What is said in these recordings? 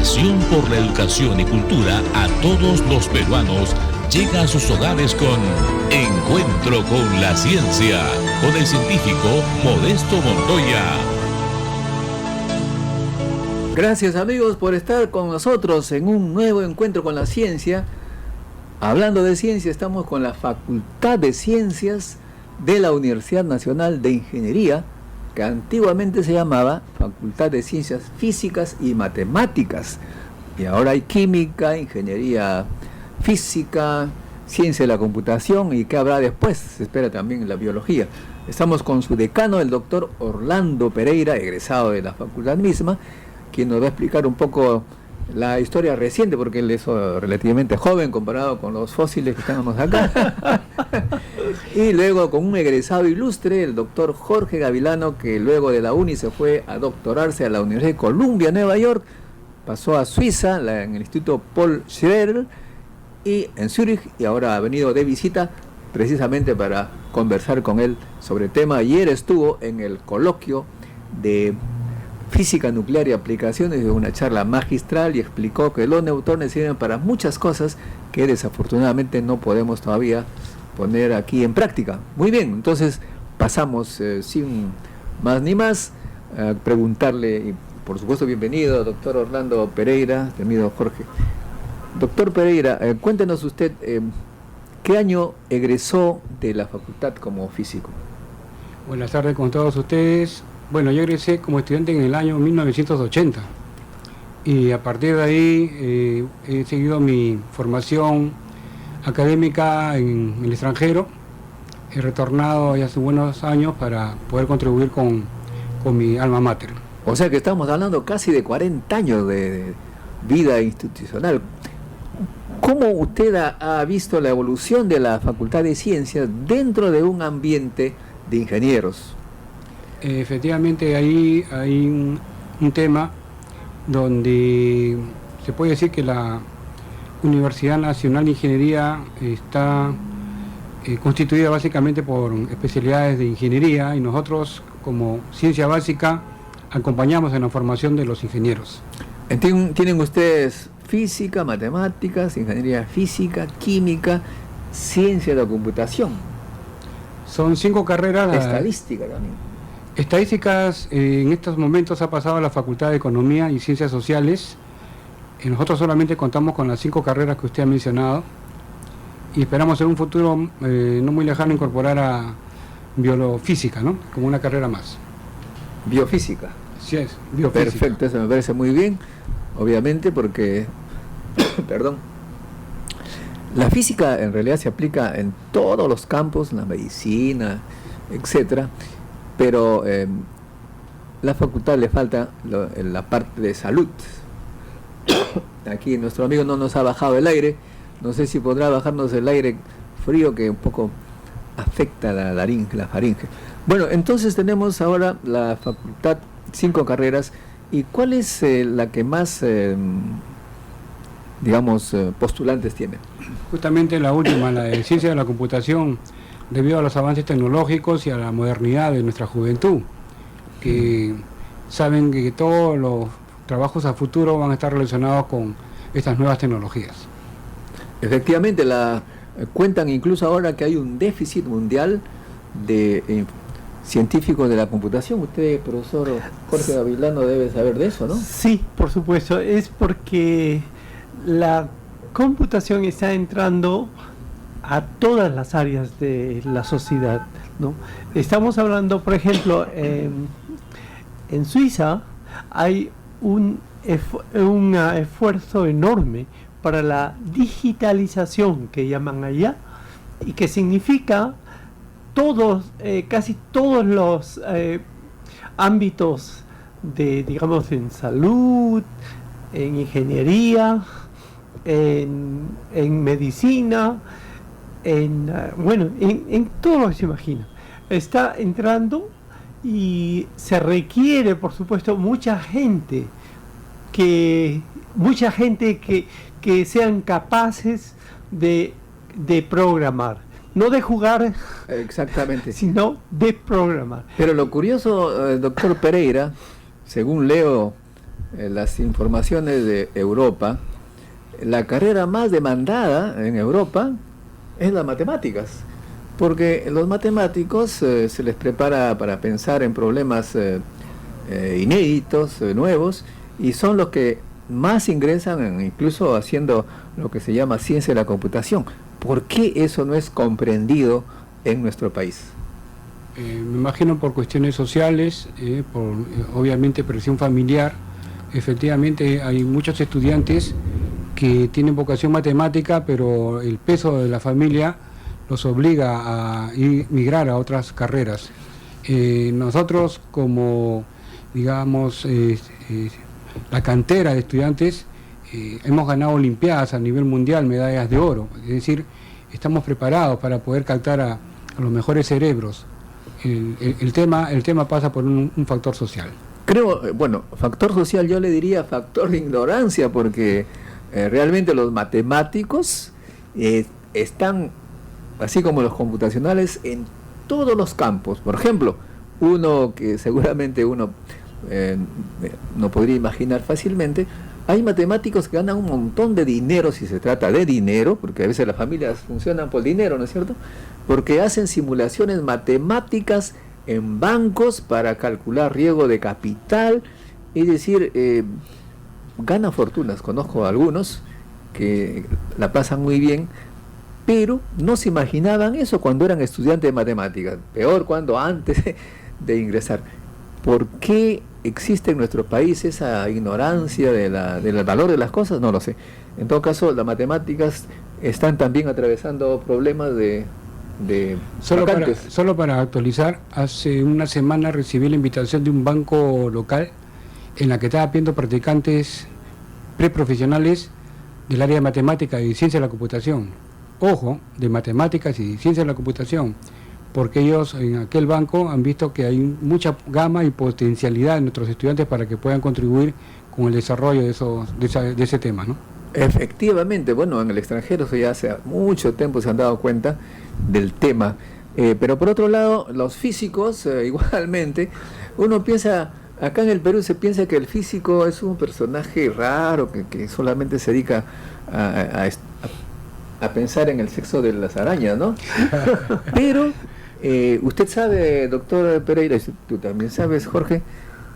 pasión por la educación y cultura a todos los peruanos llega a sus hogares con Encuentro con la Ciencia, con el científico Modesto Montoya. Gracias amigos por estar con nosotros en un nuevo Encuentro con la Ciencia. Hablando de ciencia, estamos con la Facultad de Ciencias de la Universidad Nacional de Ingeniería, que antiguamente se llamaba Facultad de Ciencias Físicas y Matemáticas, y ahora hay química, ingeniería física, ciencia de la computación, y qué habrá después, se espera también la biología. Estamos con su decano, el doctor Orlando Pereira, egresado de la facultad misma, quien nos va a explicar un poco la historia reciente, porque él es relativamente joven comparado con los fósiles que tenemos acá. Y luego con un egresado ilustre, el doctor Jorge Gavilano, que luego de la UNI se fue a doctorarse a la Universidad de Columbia, Nueva York, pasó a Suiza, en el Instituto Paul Scherrer, y en Zúrich, y ahora ha venido de visita precisamente para conversar con él sobre el tema. Ayer estuvo en el coloquio de Física Nuclear y Aplicaciones, de una charla magistral, y explicó que los neutrones sirven para muchas cosas que desafortunadamente no podemos todavía poner aquí en práctica. Muy bien, entonces pasamos sin más ni más a preguntarle, y por supuesto bienvenido doctor Orlando Pereira, bienvenido Jorge. Doctor Pereira, cuéntenos usted, ¿qué año egresó de la facultad como físico? Buenas tardes con todos ustedes. Bueno, yo egresé como estudiante en el año 1980 y a partir de ahí he seguido mi formación académica en el extranjero. He retornado ya hace buenos años para poder contribuir con mi alma mater. O sea que estamos hablando casi de 40 años de vida institucional. ¿Cómo usted ha visto la evolución de la Facultad de Ciencias dentro de un ambiente de ingenieros? Efectivamente, ahí hay un tema donde se puede decir que la Universidad Nacional de Ingeniería está constituida básicamente por especialidades de ingeniería, y nosotros como ciencia básica acompañamos en la formación de los ingenieros. ¿Tienen ustedes física, matemáticas, ingeniería física, química, ciencia de la computación? Son 5 carreras. Estadística también. Estadísticas en estos momentos ha pasado a la Facultad de Economía y Ciencias Sociales. Nosotros solamente contamos con las 5 carreras que usted ha mencionado y esperamos en un futuro no muy lejano incorporar a biofísica, ¿no? Como una carrera más. Biofísica. Sí, es, biofísica. Perfecto, eso me parece muy bien, obviamente porque, perdón, la física en realidad se aplica en todos los campos, en la medicina, etcétera. Pero la facultad le falta la parte de salud. Aquí nuestro amigo no nos ha bajado el aire. No sé si podrá bajarnos el aire frío que un poco afecta la faringe. Bueno, entonces tenemos ahora la facultad, 5 carreras. ¿Y cuál es la que más, postulantes tiene? Justamente la última, la de Ciencia de la Computación, debido a los avances tecnológicos y a la modernidad de nuestra juventud, que saben que todos los trabajos a futuro van a estar relacionados con estas nuevas tecnologías. Efectivamente, cuentan incluso ahora que hay un déficit mundial de científicos de la computación. Usted, profesor Jorge Gavilano, debe saber de eso, ¿no? Sí, por supuesto. Es porque la computación está entrando a todas las áreas de la sociedad, ¿no? Estamos hablando, por ejemplo, en Suiza hay un esfuerzo enorme para la digitalización que llaman allá, y que significa casi todos los ámbitos digamos, en salud, en ingeniería, en medicina, en todo lo que se imagina. Está entrando y se requiere, por supuesto, mucha gente que sean capaces de programar. No de jugar, exactamente, sino de programar. Pero lo curioso, doctor Pereira, según leo las informaciones de Europa, la carrera más demandada en Europa es las matemáticas, porque los matemáticos se les prepara para pensar en problemas inéditos, nuevos, y son los que más ingresan, incluso haciendo lo que se llama ciencia de la computación. ¿Por qué eso no es comprendido en nuestro país? Me imagino por cuestiones sociales, por obviamente presión familiar. Efectivamente hay muchos estudiantes que tienen vocación matemática, pero el peso de la familia los obliga a migrar a otras carreras. Nosotros, como digamos la cantera de estudiantes, hemos ganado olimpiadas a nivel mundial, medallas de oro, es decir, estamos preparados para poder captar a los mejores cerebros. El tema pasa por un factor social. Creo, bueno, factor social, yo le diría factor de ignorancia, porque realmente los matemáticos están, así como los computacionales, en todos los campos. Por ejemplo, uno que seguramente uno no podría imaginar fácilmente, hay matemáticos que ganan un montón de dinero, si se trata de dinero, porque a veces las familias funcionan por dinero, ¿no es cierto? Porque hacen simulaciones matemáticas en bancos para calcular riesgo de capital, es decir, ganan fortunas. Conozco a algunos que la pasan muy bien, pero no se imaginaban eso cuando eran estudiantes de matemáticas, peor cuando antes de ingresar. ¿Por qué existe en nuestro país esa ignorancia del valor de las cosas? No lo sé. En todo caso, las matemáticas están también atravesando problemas de Solo para actualizar, hace una semana recibí la invitación de un banco local en la que estaba pidiendo practicantes preprofesionales del área de matemáticas y ciencia de la computación. Ojo, de matemáticas y ciencia de la computación, porque ellos en aquel banco han visto que hay mucha gama y potencialidad de nuestros estudiantes para que puedan contribuir con el desarrollo de ese tema, ¿no? Efectivamente, bueno, en el extranjero eso ya hace mucho tiempo se han dado cuenta del tema, pero por otro lado, los físicos igualmente, uno piensa, acá en el Perú se piensa que el físico es un personaje raro, que solamente se dedica a pensar en el sexo de las arañas, ¿no? Pero usted sabe, doctor Pereira, tú también sabes, Jorge,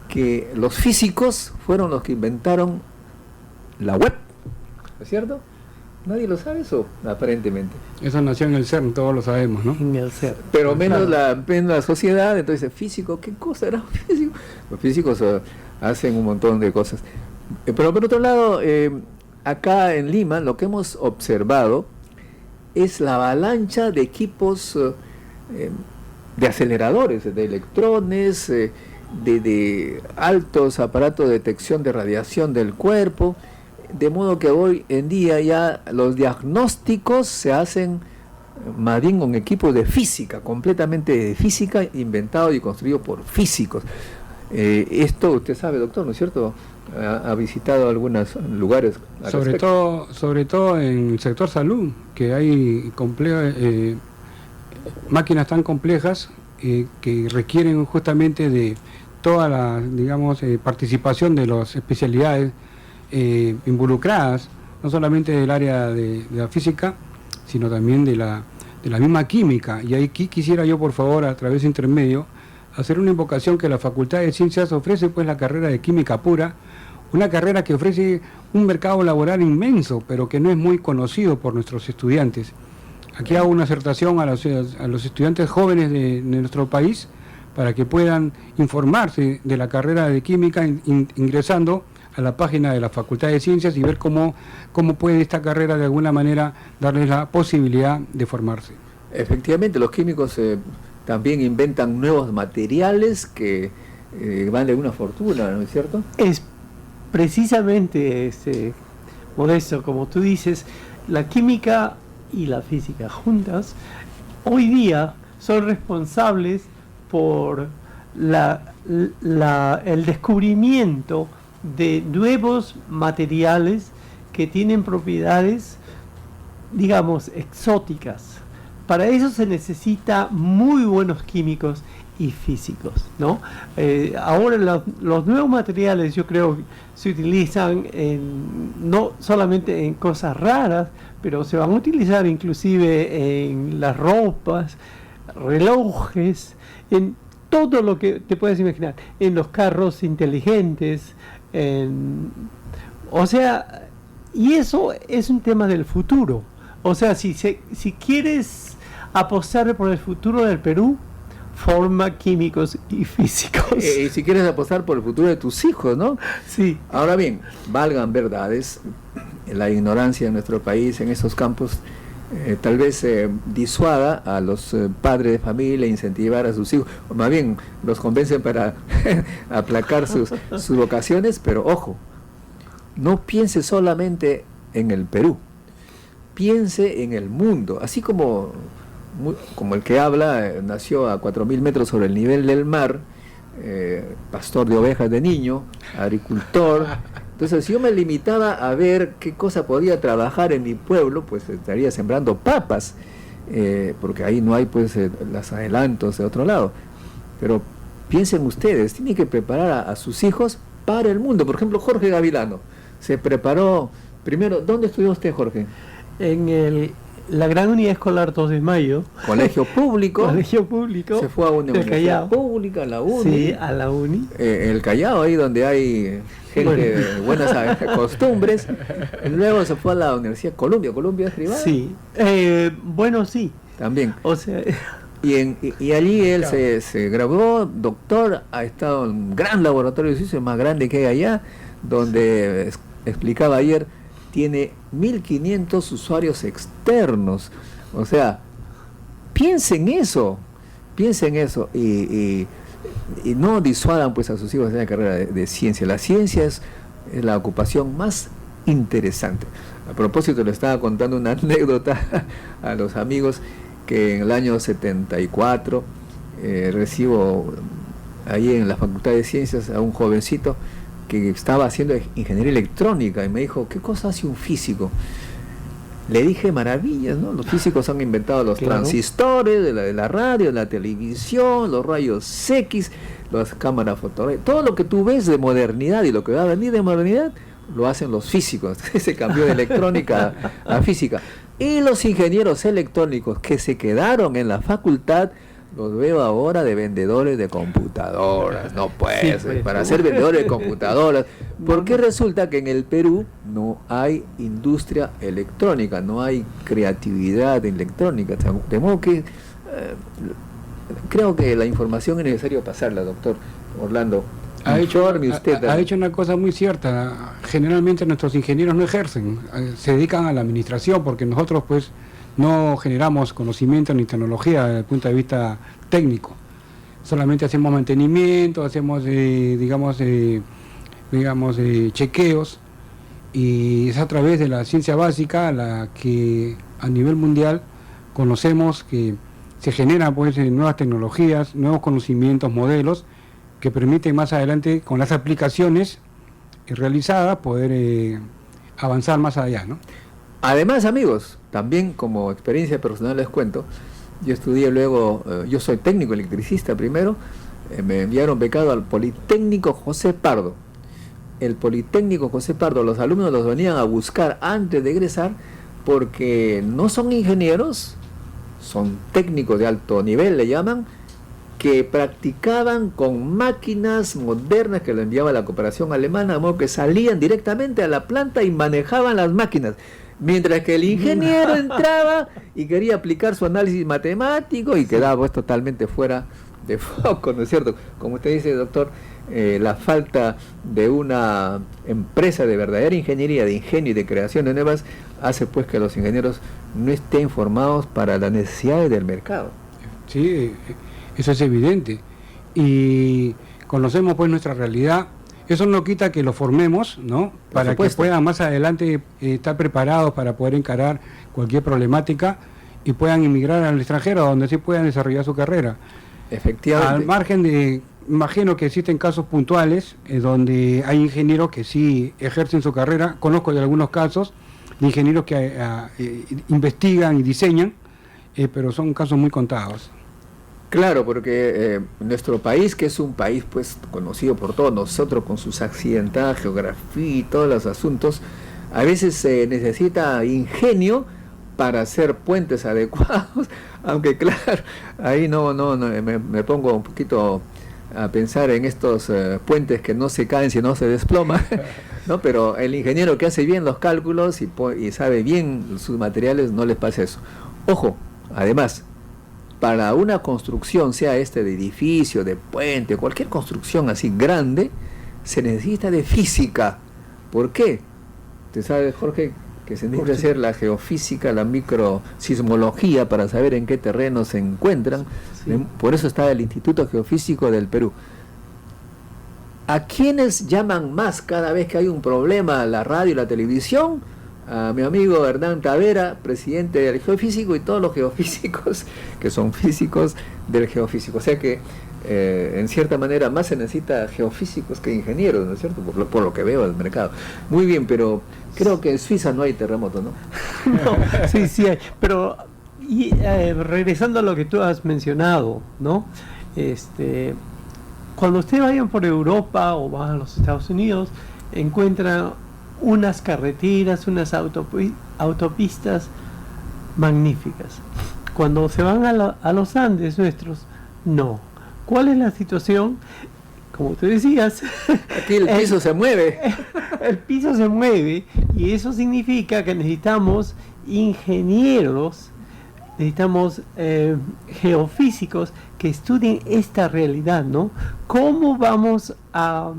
que los físicos fueron los que inventaron la web, ¿no es cierto? ¿Nadie lo sabe eso? Aparentemente. Eso nació en el CERN, todos lo sabemos, ¿no? En el CERN. Pero menos la sociedad, entonces físico, ¿qué cosa era físico? Los físicos hacen un montón de cosas. Pero por otro lado, acá en Lima, lo que hemos observado es la avalancha de equipos de aceleradores, de electrones, de altos aparatos de detección de radiación del cuerpo, de modo que hoy en día ya los diagnósticos se hacen más bien con equipos de física, completamente de física, inventado y construido por físicos. Esto usted sabe, doctor, ¿no es cierto? Ha visitado algunos lugares. Sobre todo en el sector salud, que hay máquinas tan complejas que requieren justamente de toda la, digamos, participación de las especialidades involucradas, no solamente del área de la física, sino también de la misma química. Y aquí quisiera yo, por favor, a través de intermedio, hacer una invocación que la Facultad de Ciencias ofrece, pues, la carrera de Química Pura, una carrera que ofrece un mercado laboral inmenso, pero que no es muy conocido por nuestros estudiantes. Aquí hago una acertación a los estudiantes jóvenes de nuestro país para que puedan informarse de la carrera de Química ingresando a la página de la Facultad de Ciencias y ver cómo puede esta carrera de alguna manera darles la posibilidad de formarse. Efectivamente, los químicos también inventan nuevos materiales que valen una fortuna, ¿no es cierto? Es precisamente, Modesto, como tú dices, la química y la física juntas hoy día son responsables por el descubrimiento de nuevos materiales que tienen propiedades, digamos, exóticas, para eso se necesita muy buenos químicos y físicos, ¿no? Ahora los nuevos materiales, yo creo, se utilizan no solamente en cosas raras, pero se van a utilizar inclusive en las ropas, relojes, en todo lo que te puedes imaginar, en los carros inteligentes, o sea, y eso es un tema del futuro. O sea, si quieres apostar por el futuro del Perú, forma químicos y físicos. Y si quieres apostar por el futuro de tus hijos, ¿no? Sí. Ahora bien, valgan verdades, la ignorancia en nuestro país en esos campos tal vez disuada a los padres de familia, incentivar a sus hijos, o más bien los convencen para aplacar sus vocaciones, pero ojo, no piense solamente en el Perú, piense en el mundo, así como el que habla nació a 4.000 metros sobre el nivel del mar, pastor de ovejas de niño, agricultor. Entonces, si yo me limitaba a ver qué cosa podía trabajar en mi pueblo, pues estaría sembrando papas, porque ahí no hay pues los adelantos de otro lado. Pero piensen ustedes, tienen que preparar a sus hijos para el mundo. Por ejemplo, Jorge Gavilano se preparó primero. ¿Dónde estudió usted, Jorge? En la Gran Unidad Escolar 2 de Mayo. Colegio público. Colegio público. Se fue a una universidad pública, a la UNI. Sí, a la UNI. El Callao, ahí donde hay gente de buenas costumbres. Luego se fue a la Universidad Columbia. ¿Columbia es privada? Sí. Bueno, sí. También. O sea... Y allí él se graduó, doctor, ha estado en un gran laboratorio de ciencias, más grande que hay allá, donde explicaba ayer, tiene 1.500 usuarios externos. O sea, piensen eso y no disuadan pues a sus hijos de la carrera de ciencia. La ciencia es la ocupación más interesante. A propósito, le estaba contando una anécdota a los amigos que en el año 74 recibo ahí en la Facultad de Ciencias a un jovencito que estaba haciendo ingeniería electrónica y me dijo, ¿qué cosa hace un físico? Le dije maravillas, ¿no? Los físicos han inventado los transistores de la radio, de la televisión, los rayos X, las cámaras fotográficas, todo lo que tú ves de modernidad y lo que va a venir de modernidad lo hacen los físicos. Se cambió de electrónica a física. Y los ingenieros electrónicos que se quedaron en la facultad, los veo ahora de vendedores de computadoras. No puede ser, para ser vendedores de computadoras. Porque resulta que en el Perú no hay industria electrónica, no hay creatividad electrónica. De modo que creo que la información es necesario pasarla, doctor Orlando. Ha hecho una cosa muy cierta. Generalmente nuestros ingenieros no ejercen, se dedican a la administración, porque nosotros pues no generamos conocimiento ni tecnología desde el punto de vista técnico. Solamente hacemos mantenimiento, hacemos chequeos, y es a través de la ciencia básica la que a nivel mundial conocemos que se generan pues nuevas tecnologías, nuevos conocimientos, modelos que permiten más adelante con las aplicaciones realizadas poder avanzar más allá, ¿no? Además, amigos, también como experiencia personal les cuento, yo estudié luego, yo soy técnico electricista primero, me enviaron becado al Politécnico José Pardo. El Politécnico José Pardo, los alumnos los venían a buscar antes de egresar porque no son ingenieros, son técnicos de alto nivel, le llaman, que practicaban con máquinas modernas que le enviaba la cooperación alemana, de modo que salían directamente a la planta y manejaban las máquinas, mientras que el ingeniero entraba y quería aplicar su análisis matemático y quedaba pues totalmente fuera de foco, ¿no es cierto? Como usted dice, doctor, la falta de una empresa de verdadera ingeniería, de ingenio y de creación de nuevas, hace pues que los ingenieros no estén formados para las necesidades del mercado. Sí, eso es evidente, y conocemos pues nuestra realidad. Eso no quita que los formemos, ¿no? Para que puedan más adelante estar preparados para poder encarar cualquier problemática y puedan emigrar al extranjero, donde sí puedan desarrollar su carrera. Efectivamente. Al margen de, imagino que existen casos puntuales donde hay ingenieros que sí ejercen su carrera. Conozco de algunos casos de ingenieros que investigan y diseñan, pero son casos muy contados. Claro, porque nuestro país, que es un país pues conocido por todos nosotros con sus accidentadas geografía y todos los asuntos, a veces se necesita ingenio para hacer puentes adecuados, aunque claro, ahí no me pongo un poquito a pensar en estos puentes que no se caen sino se desploman, ¿no? Pero el ingeniero que hace bien los cálculos y sabe bien sus materiales, no les pasa eso. Ojo, además, para una construcción, sea de edificio, de puente, cualquier construcción así grande, se necesita de física. ¿Por qué? ¿Te sabes, Jorge, que se necesita hacer la geofísica, la microsismología para saber en qué terreno se encuentran? Sí. Por eso está el Instituto Geofísico del Perú. ¿A quiénes llaman más cada vez que hay un problema, la radio y la televisión? A mi amigo Hernán Tavera, presidente del Geofísico, y todos los geofísicos que son físicos del geofísico. O sea que en cierta manera más se necesita geofísicos que ingenieros, ¿no es cierto? Por lo que veo del mercado. Muy bien, pero creo que en Suiza no hay terremoto, ¿no? No, sí hay. Pero regresando a lo que tú has mencionado, ¿no? Cuando ustedes vayan por Europa o van a los Estados Unidos, encuentran unas carreteras, unas autopistas magníficas. Cuando se van a los Andes nuestros, no. ¿Cuál es la situación? Como tú decías, aquí el piso se mueve. El piso se mueve, y eso significa que necesitamos ingenieros, necesitamos geofísicos que estudien esta realidad, ¿no? ¿Cómo vamos a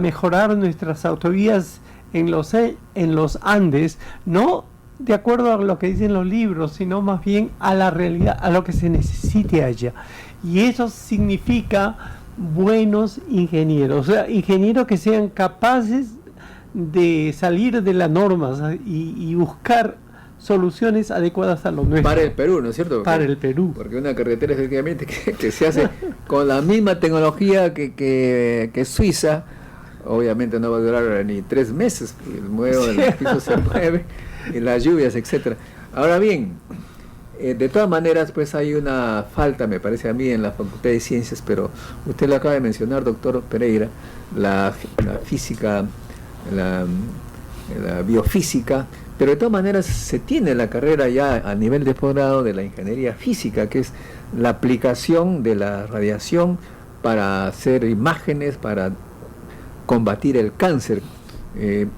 mejorar nuestras autovías en los Andes, no de acuerdo a lo que dicen los libros, sino más bien a la realidad, a lo que se necesite allá? Y eso significa buenos ingenieros, o sea, ingenieros que sean capaces de salir de las normas y buscar soluciones adecuadas a lo nuestro. Para el Perú, ¿no es cierto? Para el Perú. Porque una carretera efectivamente que se hace con la misma tecnología que Suiza, obviamente no va a durar ni 3 meses, porque el piso se mueve, y las lluvias, etcétera. Ahora bien, de todas maneras, pues hay una falta, me parece a mí, en la Facultad de Ciencias, pero usted lo acaba de mencionar, doctor Pereira, la física, la biofísica, pero de todas maneras se tiene la carrera ya a nivel de posgrado de la ingeniería física, que es la aplicación de la radiación para hacer imágenes, para combatir el cáncer,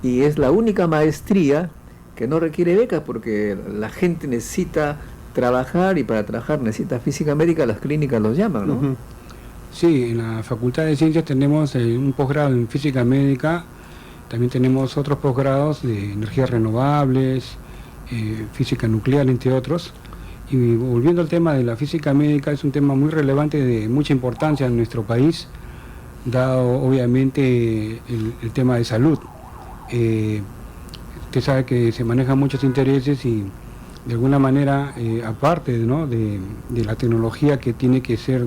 y es la única maestría que no requiere becas, porque la gente necesita trabajar, y para trabajar necesita física médica, las clínicas los llaman, ¿no? Uh-huh. Sí, en la Facultad de Ciencias tenemos un posgrado en física médica, también tenemos otros posgrados de energías renovables, física nuclear, entre otros. Y volviendo al tema de la física médica, es un tema muy relevante, de mucha importancia en nuestro país, dado obviamente el tema de salud. Usted sabe que se manejan muchos intereses, y de alguna manera, aparte, ¿no?, de la tecnología que tiene que ser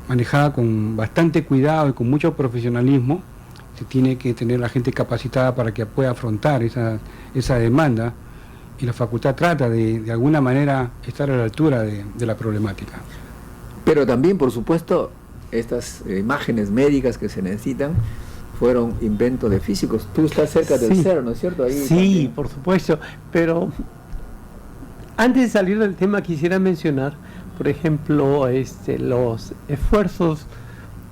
manejada con bastante cuidado y con mucho profesionalismo, se tiene que tener la gente capacitada para que pueda afrontar esa demanda, y la facultad trata de alguna manera estar a la altura de la problemática. Pero también, por supuesto, estas imágenes médicas que se necesitan fueron inventos de físicos. Tú estás cerca del CERN, ¿no es cierto? Ahí sí, también. Por supuesto, pero antes de salir del tema quisiera mencionar, por ejemplo, los esfuerzos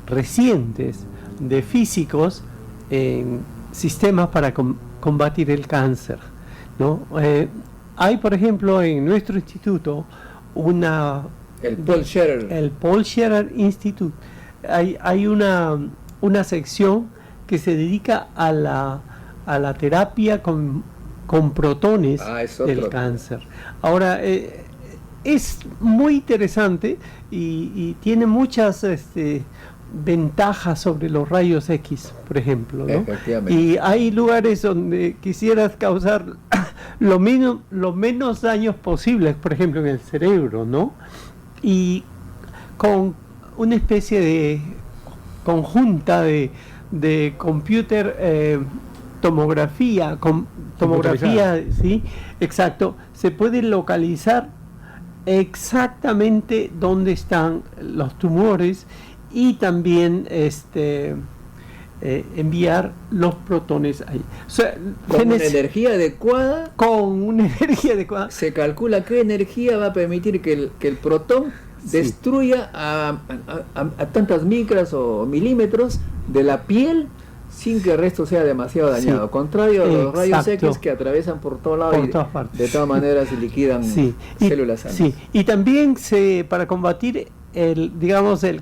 recientes de físicos en sistemas para combatir el cáncer, ¿no? Hay, por ejemplo, en nuestro instituto el Paul Scherrer Institute. Hay una sección que se dedica a la terapia con protones del cáncer. Ahora, es muy interesante y tiene muchas ventajas sobre los rayos X, por ejemplo, ¿no? Y hay lugares donde quisieras causar lo menos daños posibles, por ejemplo en el cerebro, ¿no? Y con una especie de conjunta de computer tomografía, ¿sí? Exacto, se puede localizar exactamente dónde están los tumores y también enviar los protones ahí. O sea, Con una energía adecuada, con una energía adecuada. se calcula qué energía va a permitir que el protón Sí. destruya a tantas micras o milímetros de la piel sin que el resto sea demasiado dañado. Sí. Contrario a los rayos Exacto. X que atraviesan por todos lados Por y todas partes. de todas maneras se liquidan Sí. células sanas. Sí. Y también para combatir el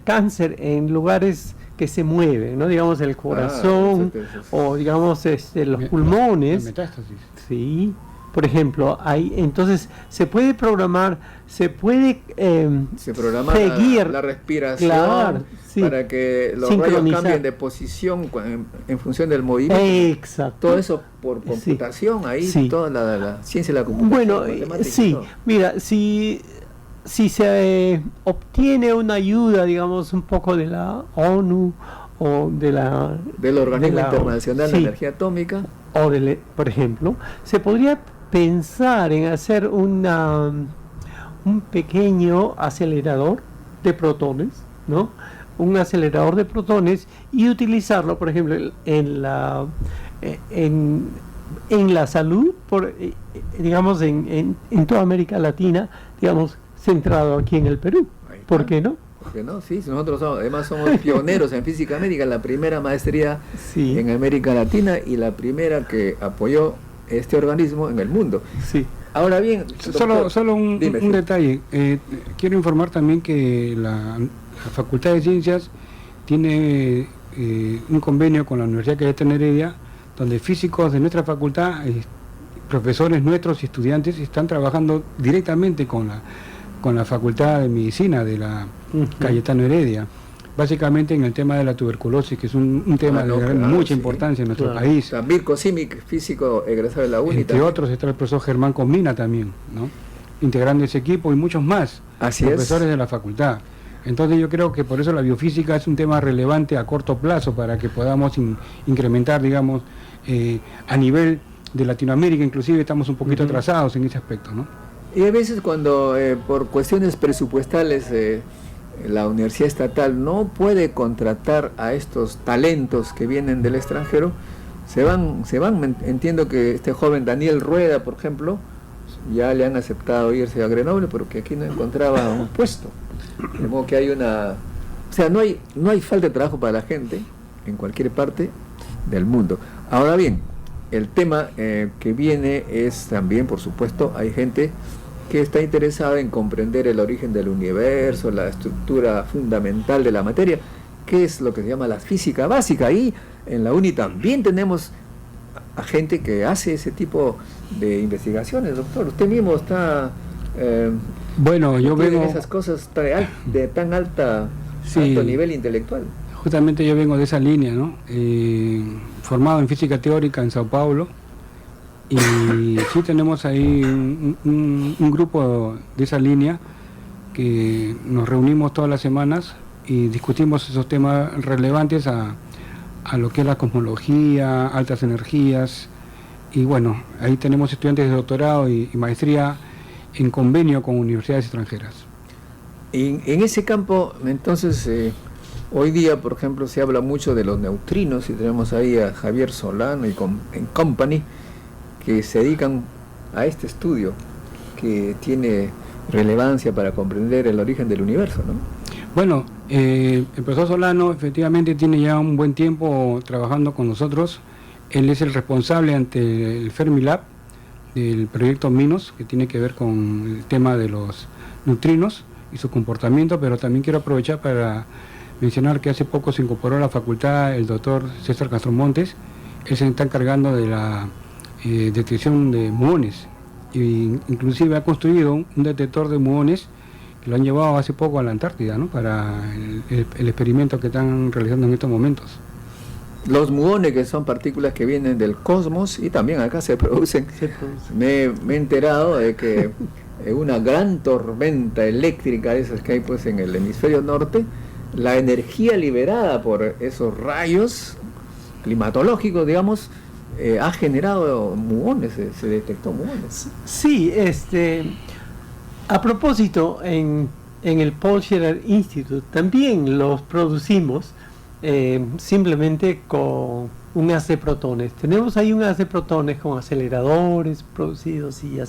cáncer en lugares que se mueven, ¿no? Digamos el corazón o digamos los pulmones. La metástasis. Sí, por ejemplo, entonces se puede programar, se puede Se programa seguir la respiración, claro, sí, para que los rayos sincronizar. cambien de posición en función del movimiento. Exacto. Todo eso por computación, ahí Sí. toda la ciencia de la computación. Bueno, matemática y sí, todo. mira, si se obtiene una ayuda, digamos, un poco de la ONU o Del Organismo Internacional de sí, Energía Atómica, o por ejemplo, se podría pensar en hacer un pequeño acelerador de protones, ¿no? Un acelerador de protones y utilizarlo, por ejemplo, en la salud, digamos, en toda América Latina, digamos, centrado aquí en el Perú. Ahí está. ¿Por qué no? porque no, sí, nosotros además somos pioneros en física médica, la primera maestría Sí. en América Latina y la primera que apoyó este organismo en el mundo. Sí. Ahora bien, doctor, Solo un dime, sí. detalle. Quiero informar también que la Facultad de Ciencias tiene un convenio con la Universidad Cayetano Heredia, donde físicos de nuestra facultad, profesores nuestros y estudiantes están trabajando directamente con la Facultad de Medicina de la Cayetano Heredia, básicamente en el tema de la tuberculosis, que es un tema de mucha importancia en nuestro país. Mirko Simic, físico egresado de la UNI. Entre otros está el profesor Germán Comina también, ¿no? Integrando ese equipo y muchos más profesores de la facultad. Entonces yo creo que por eso la biofísica es un tema relevante a corto plazo para que podamos incrementar, digamos, a nivel de Latinoamérica, inclusive estamos un poquito atrasados en ese aspecto, ¿no? Y a veces cuando por cuestiones presupuestales la universidad estatal no puede contratar a estos talentos que vienen del extranjero, se van, entiendo que este joven Daniel Rueda, por ejemplo, ya le han aceptado irse a Grenoble porque aquí no encontraba un puesto. De modo que hay no hay falta de trabajo para la gente en cualquier parte del mundo. Ahora bien, el tema que viene es también, por supuesto, hay gente que está interesada en comprender el origen del universo, la estructura fundamental de la materia, que es lo que se llama la física básica. Y en la UNI también tenemos a gente que hace ese tipo de investigaciones, doctor. Usted mismo está bueno, yo vengo esas cosas de tan alto nivel intelectual. Justamente yo vengo de esa línea, ¿no? Formado en física teórica en Sao Paulo, y sí tenemos ahí un grupo de esa línea que nos reunimos todas las semanas y discutimos esos temas relevantes a lo que es la cosmología, altas energías, y bueno, ahí tenemos estudiantes de doctorado y maestría en convenio con universidades extranjeras. Y en ese campo, entonces, hoy día, por ejemplo, se habla mucho de los neutrinos y tenemos ahí a Javier Solano y company que se dedican a este estudio que tiene relevancia para comprender el origen del universo, ¿no? Bueno, el profesor Solano efectivamente tiene ya un buen tiempo trabajando con nosotros. Él es el responsable ante el Fermilab del proyecto MINOS, que tiene que ver con el tema de los neutrinos y su comportamiento, pero también quiero aprovechar para mencionar que hace poco se incorporó a la facultad el doctor César Castro Montes. Él se está encargando de la detección de muones, e inclusive ha construido un detector de muones que lo han llevado hace poco a la Antártida, ¿no? Para el experimento que están realizando en estos momentos. Los muones, que son partículas que vienen del cosmos y también acá se producen. Me he enterado de que una gran tormenta eléctrica de esas que hay pues en el hemisferio norte, la energía liberada por esos rayos climatológicos, digamos, ha generado muones, se detectó muones. Sí, A propósito, en el Paul Scherrer Institute también los producimos simplemente con un haz de protones. Tenemos ahí un haz de protones con aceleradores producidos y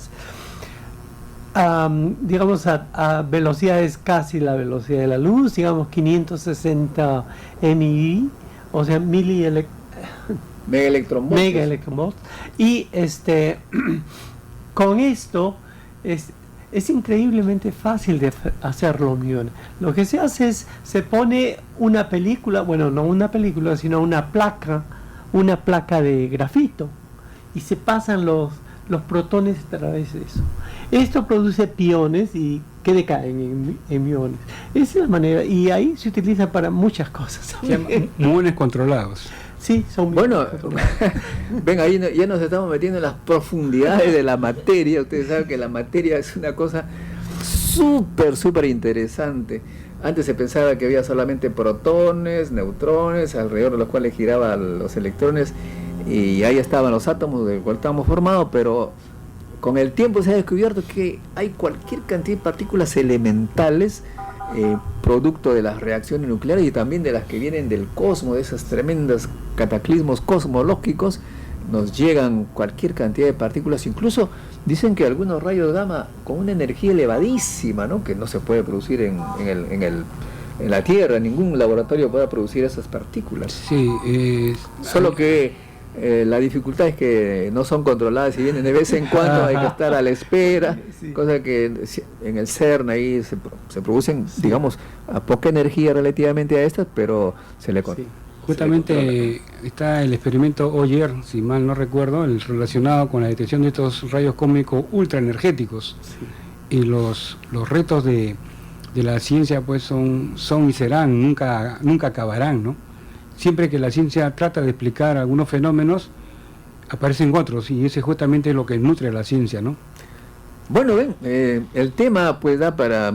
digamos a velocidades casi la velocidad de la luz, digamos 560 MeV, o sea megaelectronvolts. Y con esto es increíblemente fácil de hacer los miones. Lo que se hace es, se pone una película, bueno, no una película, sino una placa de grafito, y se pasan los protones a través de eso. Esto produce piones y que decaen en miones. Esa es la manera, y ahí se utiliza para muchas cosas. Muones controlados. Sí, son bueno. Ven, ahí ya nos estamos metiendo en las profundidades de la materia. Ustedes saben que la materia es una cosa súper interesante. Antes se pensaba que había solamente protones, neutrones, alrededor de los cuales giraban los electrones, y ahí estaban los átomos del cual estamos formados, pero con el tiempo se ha descubierto que hay cualquier cantidad de partículas elementales, producto de las reacciones nucleares y también de las que vienen del cosmos, de esos tremendos cataclismos cosmológicos. Nos llegan cualquier cantidad de partículas, incluso dicen que algunos rayos gamma con una energía elevadísima, ¿no?, que no se puede producir en la Tierra. Ningún laboratorio puede producir esas partículas. Sí, solo que la dificultad es que no son controladas y vienen de vez en cuando, hay que estar a la espera, sí. Cosa que en el CERN ahí se producen, sí, digamos, a poca energía relativamente a estas, pero se le controla. Sí. Justamente está el experimento OYER, si mal no recuerdo, el relacionado con la detección de estos rayos cósmicos ultraenergéticos. Sí. Y los retos de la ciencia pues son y serán, nunca acabarán, ¿no? Siempre que la ciencia trata de explicar algunos fenómenos, aparecen otros, y ese es justamente lo que nutre a la ciencia, ¿no? Bueno, ven, el tema pues da para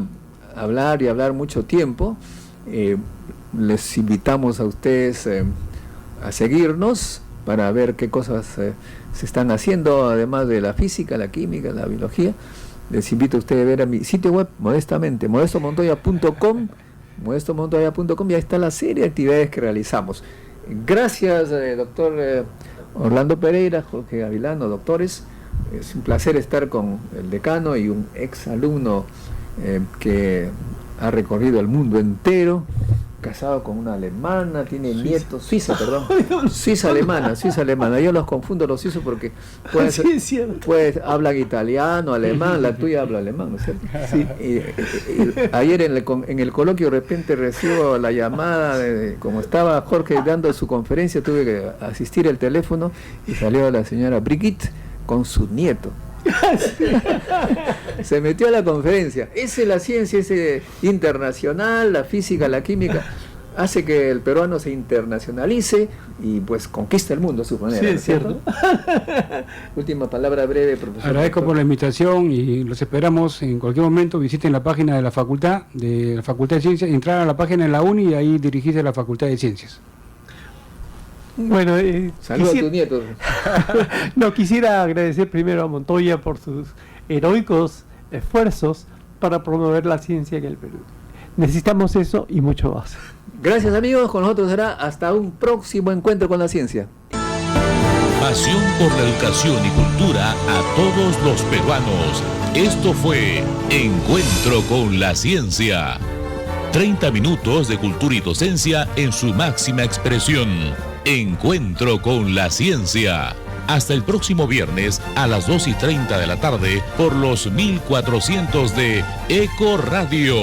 hablar y hablar mucho tiempo. Les invitamos a ustedes a seguirnos para ver qué cosas se están haciendo, además de la física, la química, la biología. Les invito a ustedes a ver a mi sitio web, modestamente, modestomontoya.com, modestomontoya.com, y ahí está la serie de actividades que realizamos. Gracias, doctor Orlando Pereira, Jorge Gavilano, doctores. Es un placer estar con el decano y un ex alumno que ha recorrido el mundo entero, casado con una alemana, tiene nietos, suiza, alemana, yo los confundo los suizos porque pues hablan italiano, alemán, la tuya habla alemán, ¿no es cierto? Sí. Y ayer en el coloquio de repente recibo la llamada, como estaba Jorge dando su conferencia, tuve que asistir al teléfono y salió la señora Brigitte con su nieto. Se metió a la conferencia. Esa es la ciencia, ese internacional, la física, la química, hace que el peruano se internacionalice y pues conquista el mundo a su manera. Sí, es cierto. Última palabra breve, profesor. Agradezco por la invitación y los esperamos en cualquier momento. Visiten la página de la Facultad de Ciencias, entrar a la página de la UNI y ahí dirigirse a la Facultad de Ciencias. Bueno, saludos a tus nietos. No, quisiera agradecer primero a Montoya por sus heroicos esfuerzos para promover la ciencia en el Perú. Necesitamos eso y mucho más. Gracias, amigos, con nosotros será hasta un próximo encuentro con la ciencia. Pasión por la educación y cultura a todos los peruanos. Esto fue Encuentro con la Ciencia. 30 minutos de cultura y docencia en su máxima expresión. Encuentro con la Ciencia. Hasta el próximo viernes a las 2:30 de la tarde por los 1400 de Eco Radio.